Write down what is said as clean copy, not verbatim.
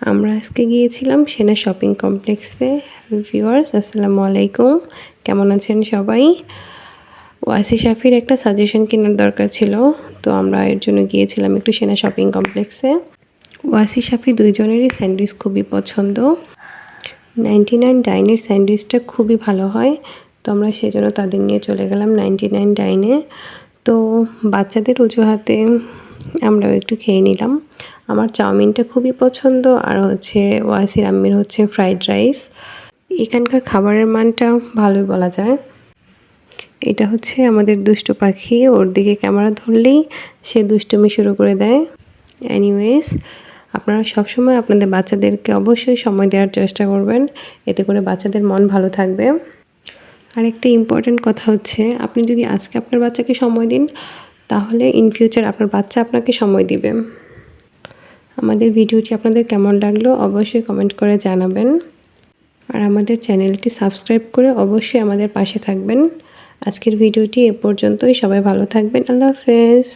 আমরা আজকে গিয়েছিলাম সেনা শপিং কমপ্লেক্সে। হ্যালো ভিউয়ার্স, আসসালামু আলাইকুম। কেমন আছেন সবাই? ওয়াসি শাফির একটা সাজেশন কেনার দরকার ছিল, তো আমরা এর জন্য গিয়েছিলাম একটু সেনা শপিং কমপ্লেক্সে। ওয়াসি শাফি দুইজনেরই স্যান্ডউইচ খুবই পছন্দ। 99 ডাইনের স্যান্ডউইচটা খুবই ভালো হয়, তো আমরা সেজন্য তাদের নিয়ে চলে গেলাম 99 ডাইনে। তো বাচ্চাদের অজুহাতে আমরাও একটু খেয়ে নিলাম। আমার চাউমিনটা খুবই পছন্দ, আর ওয়াসির আম্মির ফ্রাইড রাইস। এখানকার খাবারের মানটা ভালোই বলা যায়। এটা আমাদের দুষ্টু পাখি, ওর দিকে ক্যামেরা ধরলেই সে দুষ্টুমি শুরু করে দেয়। এনিওয়েজ, আপনারা সবসময় আপনাদের বাচ্চাদেরকে অবশ্যই সময় দেওয়ার চেষ্টা করবেন, এতে করে বাচ্চাদের মন ভালো থাকবে। আর একটা ইম্পর্ট্যান্ট কথা আপনি যদি আজকে আপনার বাচ্চাকে সময় দিন, তাহলে ইন ফিউচার আপনার বাচ্চা আপনাকে সময় দিবে। আমাদের ভিডিওটি আপনাদের কেমন লাগলো অবশ্যই কমেন্ট করে জানাবেন, আর আমাদের চ্যানেলটি সাবস্ক্রাইব করে অবশ্যই আমাদের পাশে থাকবেন। আজকের ভিডিওটি এ পর্যন্তই। সবাই ভালো থাকবেন। আল্লাহ হাফেজ।